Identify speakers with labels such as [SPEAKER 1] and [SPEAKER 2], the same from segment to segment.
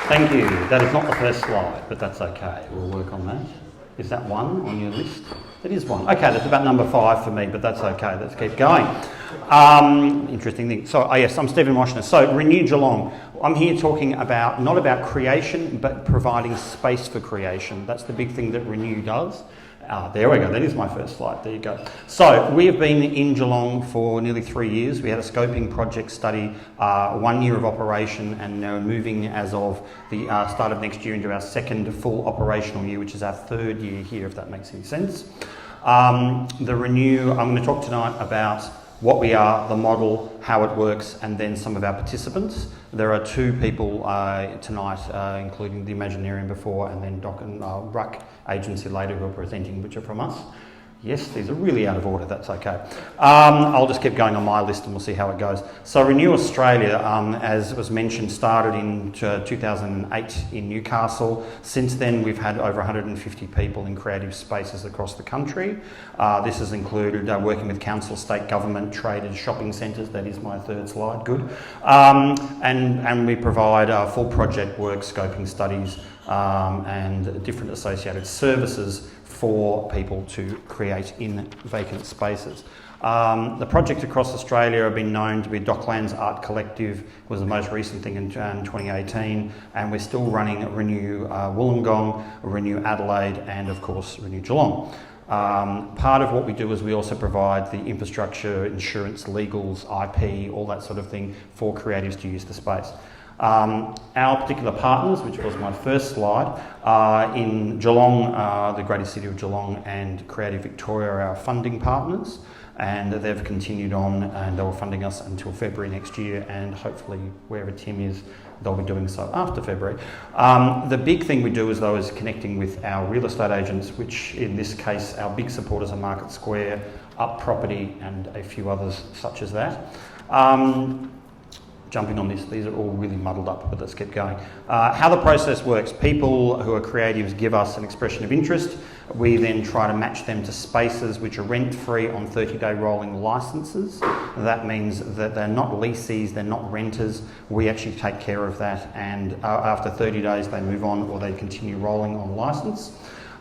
[SPEAKER 1] Thank you. That is not the first slide, but that's okay. We'll work on that. Is that one on your list? It is one. Okay, that's about number 5 for me, but that's okay. Let's keep going. Interesting thing. So, yes, I'm Stephen Moschner. So, Renew Geelong. I'm here talking about, not about creation, but providing space for creation. That's the big thing that Renew does. There we go, that is my first slide, there you go. So we have been in Geelong for nearly 3 years. We had a scoping project study, 1 year of operation, and now moving as of the start of next year into our second full operational year, which is our 3rd year here, if that makes any sense. The Renew, I'm going to talk tonight about what we are, the model, how it works, and then some of our participants. There are 2 people tonight, including the Imaginarium before, and then Doc and Ruck agency later, who are presenting, which are from us. Yes, these are really out of order, that's okay. I'll just keep going on my list and we'll see how it goes. So Renew Australia, as was mentioned, started in 2008 in Newcastle. Since then, we've had over 150 people in creative spaces across the country. This has included working with council, state government, traded shopping centres. That is my 3rd slide, good. And we provide full project work, scoping studies, and different associated services for people to create in vacant spaces. The project across Australia have been known to be Docklands Art Collective, was the most recent thing in 2018, and we're still running Renew Wollongong, Renew Adelaide, and of course Renew Geelong. Part of what we do is we also provide the infrastructure, insurance, legals, IP, all that sort of thing for creatives to use the space. Our particular partners, which was my first slide, in Geelong, the greater city of Geelong and Creative Victoria are our funding partners, and they've continued on and they were funding us until February next year, and hopefully wherever Tim is, they'll be doing so after February. The big thing we do is connecting with our real estate agents, which in this case our big supporters are Market Square, Up Property and a few others such as that. Jumping on this, these are all really muddled up, but let's keep going. How the process works, people who are creatives give us an expression of interest. We then try to match them to spaces which are rent-free on 30-day rolling licences. That means that they're not leasees, they're not renters. We actually take care of that, and after 30 days they move on or they continue rolling on licence.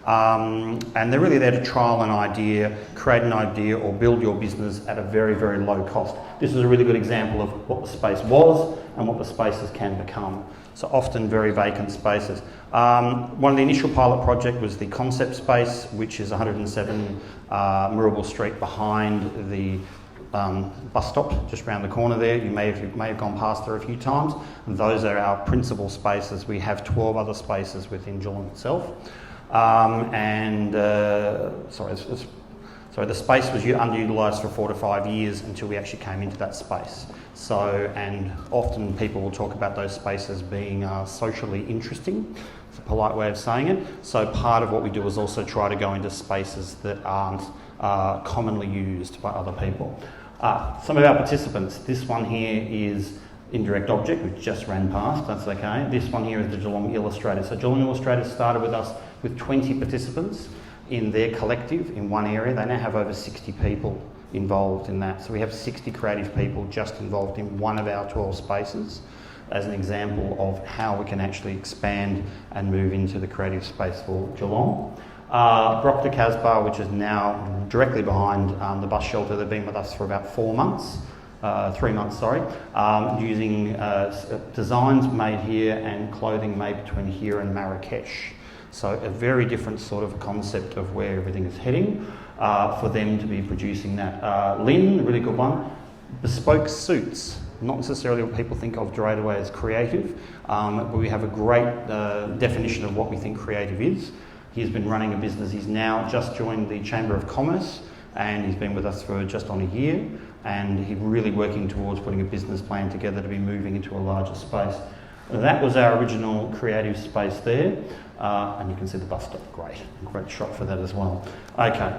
[SPEAKER 1] And they're really there to trial an idea, create an idea, or build your business at a very, very low cost. This is a really good example of what the space was and what the spaces can become. So often very vacant spaces. One of the initial pilot project was the concept space, which is 107 Mirrabul Street behind the bus stop just around the corner there. You may have gone past there a few times. And those are our principal spaces. We have 12 other spaces within Geelong itself. The space was underutilised for 4 to 5 years until we actually came into that space. So, and often people will talk about those spaces being socially interesting. It's a polite way of saying it. So part of what we do is also try to go into spaces that aren't commonly used by other people. Some of our participants, this one here is Indirect Object, which just ran past, that's okay. This one here is the Geelong Illustrators. So Geelong Illustrators started with us with 20 participants in their collective in one area. They now have over 60 people involved in that. So we have 60 creative people just involved in one of our 12 spaces as an example of how we can actually expand and move into the creative space for Geelong. Brockter Casbah, which is now directly behind the bus shelter, they've been with us for about 4 months. 3 months, sorry, using designs made here and clothing made between here and Marrakesh. So a very different sort of concept of where everything is heading for them to be producing that. Lynn, a really good one, bespoke suits. Not necessarily what people think of straight away as creative, but we have a great definition of what we think creative is. He's been running a business, he's now just joined the Chamber of Commerce, and he's been with us for just on a year, and he's really working towards putting a business plan together to be moving into a larger space. That was our original creative space there, and you can see the bus stop, great shot for that as well. Okay,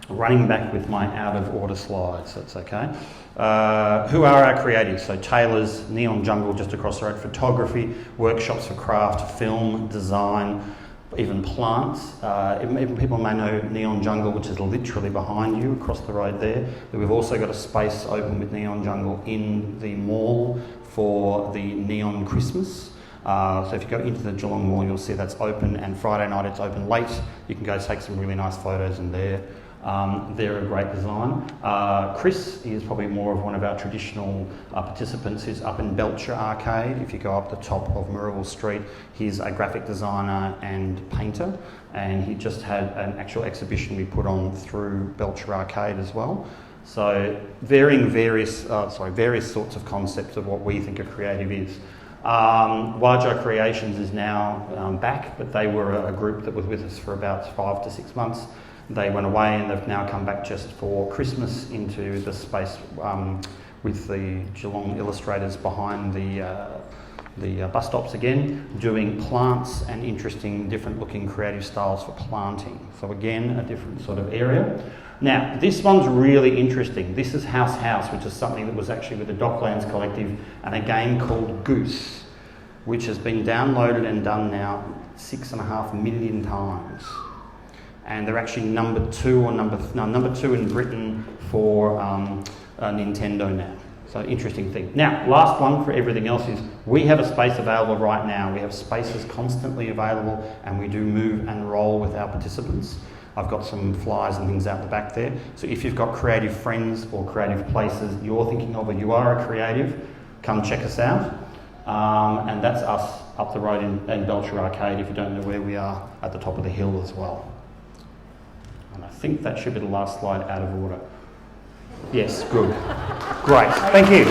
[SPEAKER 1] running back with my out of order slides, that's okay. Who are our creatives? So tailors, Neon Jungle just across the road, photography, workshops for craft, film, design, even plants. Even people may know Neon Jungle, which is literally behind you across the road there. But we've also got a space open with Neon Jungle in the mall for the Neon Christmas. So if you go into the Geelong Mall, you'll see that's open, and Friday night it's open late. You can go take some really nice photos in there. They're a great design. Chris is probably more of one of our traditional participants who's up in Belcher Arcade. If you go up the top of Murrell Street, he's a graphic designer and painter, and he just had an actual exhibition we put on through Belcher Arcade as well. So various sorts of concepts of what we think a creative is. Wajo Creations is now back, but they were a group that was with us for about 5 to 6 months. They went away and they've now come back just for Christmas into the space with the Geelong illustrators behind the bus stops again, doing plants and interesting different looking creative styles for planting. So again, a different sort of area. Now, this one's really interesting. This is House, which is something that was actually with the Docklands Collective, and a game called Goose, which has been downloaded and done now 6.5 million times. And they're actually number two in Britain for Nintendo now. So interesting thing. Now, last one for everything else is we have a space available right now. We have spaces constantly available, and we do move and roll with our participants. I've got some flyers and things out the back there. So if you've got creative friends or creative places you're thinking of, or you are a creative, come check us out. And that's us up the road in Belcher Arcade, if you don't know where we are, at the top of the hill as well. And I think that should be the last slide out of order. Yes, good. Great, thank you.